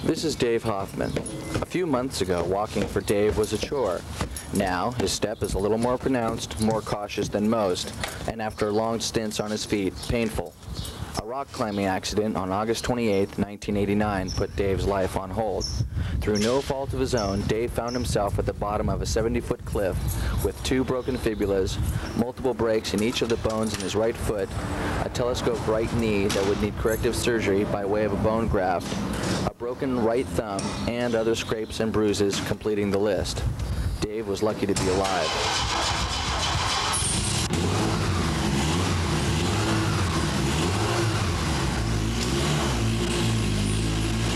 This is Dave Hoffman. A few months ago, walking for Dave was a chore. Now, his step is a little more pronounced, more cautious than most, and after long stints on his feet, painful. A rock climbing accident on August 28, 1989 put Dave's life on hold. Through no fault of his own, Dave found himself at the bottom of a 70-foot cliff with 2 broken fibulas, multiple breaks in each of the bones in his right foot, a telescoped right knee that would need corrective surgery by way of a bone graft, a broken right thumb, and other scrapes and bruises completing the list. Dave was lucky to be alive.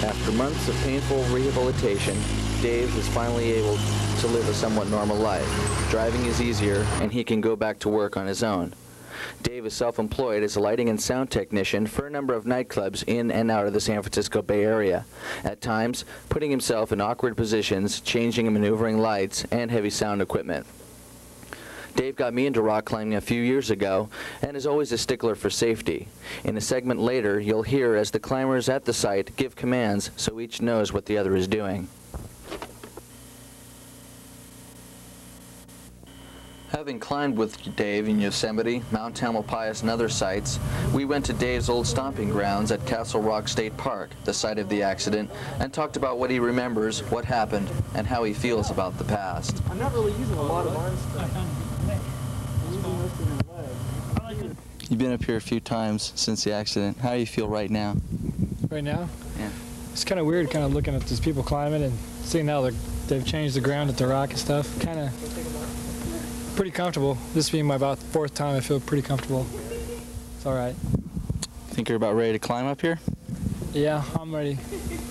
After months of painful rehabilitation, Dave is finally able to live a somewhat normal life. Driving is easier, and he can go back to work on his own. Dave is self-employed as a lighting and sound technician for a number of nightclubs in and out of the San Francisco Bay Area, at times putting himself in awkward positions, changing and maneuvering lights and heavy sound equipment. Dave got me into rock climbing a few years ago and is always a stickler for safety. In a segment later, you'll hear as the climbers at the site give commands so each knows what the other is doing. Having climbed with Dave in Yosemite, Mount Tamalpais, and other sites, we went to Dave's old stomping grounds at Castle Rock State Park, the site of the accident, and talked about what he remembers, what happened, and how he feels about the past. I'm not really using a lot of arm stuff. You've been up here a few times since the accident. How do you feel right now? Right now? Yeah. It's kind of weird kind of looking at these people climbing and seeing how they've changed the ground at the rock and stuff. Kind of pretty comfortable. This being my about 4th time, I feel pretty comfortable. It's all right. Think you're about ready to climb up here? Yeah, I'm ready.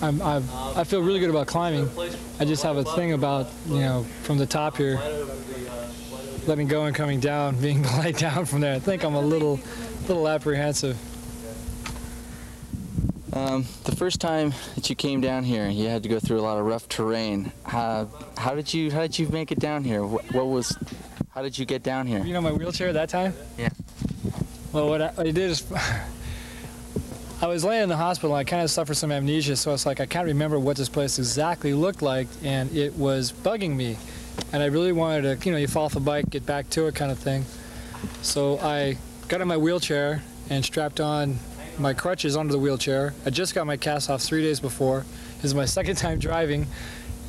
I feel really good about climbing. I just have a thing about, you know, from the top here, letting go and coming down, being glide down from there. I think I'm a little apprehensive. The first time that you came down here, you had to go through a lot of rough terrain. How did you make it down here? How did you get down here? You know my wheelchair that time? Yeah. Well, what I did is I was laying in the hospital. I kind of suffered some amnesia, so it's like I can't remember what this place exactly looked like, and it was bugging me. And I really wanted to, you know, you fall off a bike, get back to it kind of thing. So I got in my wheelchair and strapped on my crutches onto the wheelchair. I just got my cast off 3 days before. This is my 2nd time driving.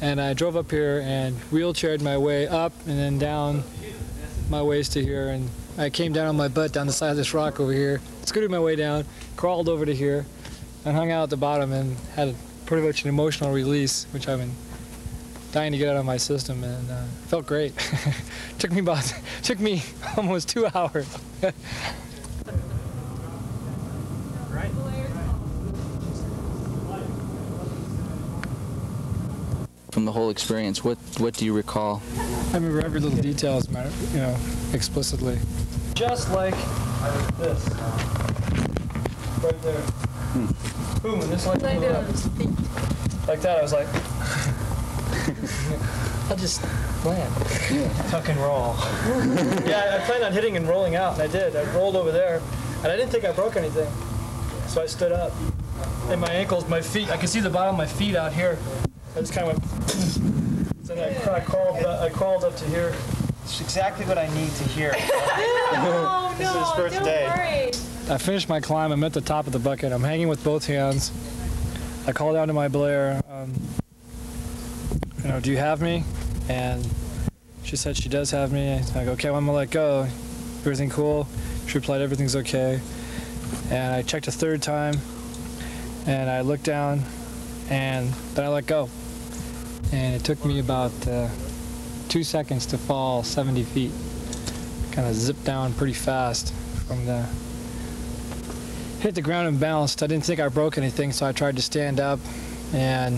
And I drove up here and wheelchaired my way up and then down my waist to here. And I came down on my butt down the side of this rock over here, scooted my way down, crawled over to here, and hung out at the bottom and had pretty much an emotional release, which I've been dying to get out of my system, and felt great. took me almost 2 hours. From the whole experience, what do you recall? I remember every little detail, you know, explicitly. Just like this, right there. Boom, and this like that. I was like. I'll just land. Tuck and roll. Yeah, I planned on hitting and rolling out, and I did. I rolled over there, and I didn't think I broke anything. So I stood up. And my ankles, my feet, I could see the bottom of my feet out here. I just kind of went, and I crawled up to here. It's exactly what I need to hear. Oh, This is his first day. I finished my climb. I'm at the top of the bucket. I'm hanging with both hands. I called out to my Blair, you know, do you have me? And she said she does have me. I go, okay, well, I'm gonna let go. Everything cool? She replied, everything's okay. And I checked a 3rd time, and I looked down, and then I let go. And it took me about 2 seconds to fall 70 feet. Kind of zipped down pretty fast from the, hit the ground and bounced. I didn't think I broke anything, so I tried to stand up, and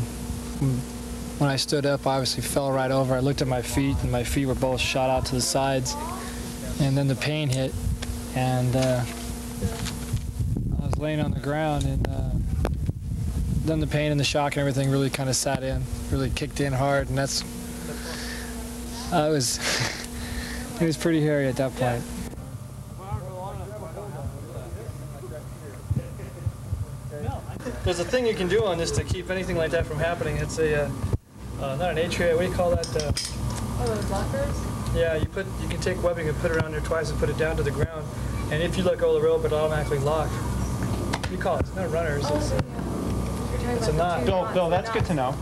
when I stood up, I obviously fell right over. I looked at my feet, and my feet were both shot out to the sides. And then the pain hit, and I was laying on the ground, and then the pain and the shock and everything really kind of sat in, really kicked in hard, and that's, it was pretty hairy at that point. There's a thing you can do on this to keep anything like that from happening. It's a, not an atria, what do you call that? Oh, those lockers? Yeah, you can take webbing and put it around there twice and put it down to the ground. And if you let go of the rope, it'll automatically lock. What do you call it? It's not runners. It's a knot. Bill, that's good to know.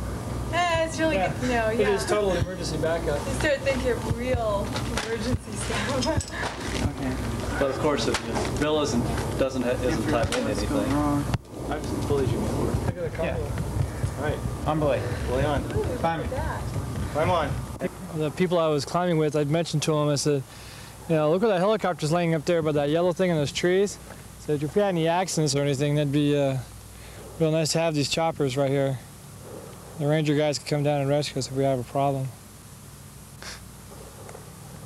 Yeah, it's really good to know, yeah. It is total emergency backup. You start thinking of real emergency stuff. But of course, if Bill isn't typing anything. I just bullied you before. I got a couple. Yeah. All right, on belay. Belay on. Climb. Climb on. The people I was climbing with, I'd mentioned to them, I said, you know, look where that helicopter's laying up there by that yellow thing in those trees. I said, if we had any accidents or anything, that'd be real nice to have these choppers right here. The ranger guys could come down and rescue us if we have a problem.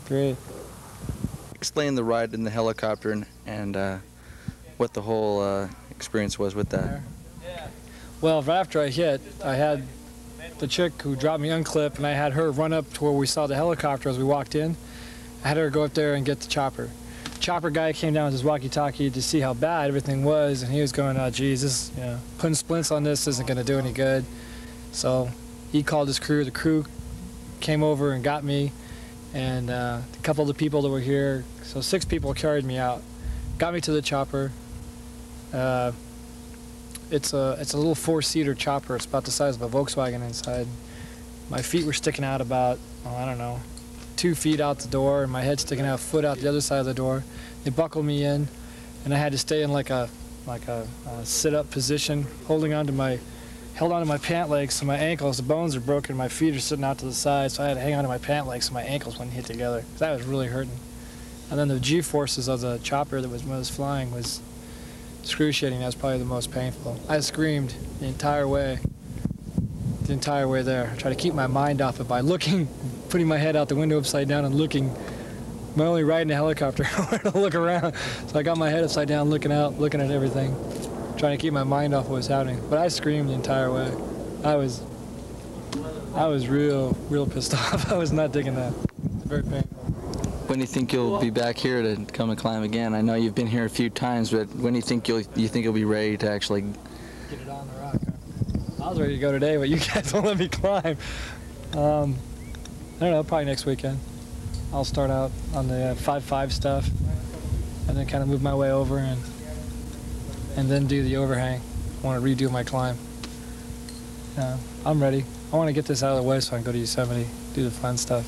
Great. Explain the ride in the helicopter and what the whole experience was with that. Well, right after I hit, I had the chick who dropped me unclip, and I had her run up to where we saw the helicopter as we walked in. I had her go up there and get the chopper. The chopper guy came down with his walkie-talkie to see how bad everything was, and he was going, oh, geez, this, you know, putting splints on this isn't going to do any good. So he called his crew. The crew came over and got me, and a couple of the people that were here, so 6 people carried me out, got me to the chopper. It's a little 4-seater chopper. It's about the size of a Volkswagen inside. My feet were sticking out about, oh, I don't know, 2 feet out the door, and my head sticking out a foot out the other side of the door. They buckled me in, and I had to stay in like a sit-up position, held onto my pant legs, so my ankles, the bones are broken, my feet are sitting out to the side, so I had to hang onto my pant legs so my ankles wouldn't hit together. That was really hurting. And then the G-forces of the chopper that was flying was excruciating. That was probably the most painful. I screamed the entire way there. I tried to keep my mind off it by looking, putting my head out the window upside down and looking. I'm only riding a helicopter, I wanted to look around. So I got my head upside down, looking out, looking at everything, trying to keep my mind off what was happening. But I screamed the entire way. I was real pissed off. I was not digging that. It's very painful. When do you think you'll be back here to come and climb again? I know you've been here a few times, but when do you think you'll be ready to actually get it on the rock? I was ready to go today, but you guys won't let me climb. I don't know, probably next weekend. I'll start out on the 5.5 stuff, and then kind of move my way over and then do the overhang. I want to redo my climb. I'm ready. I want to get this out of the way so I can go to Yosemite, do the fun stuff.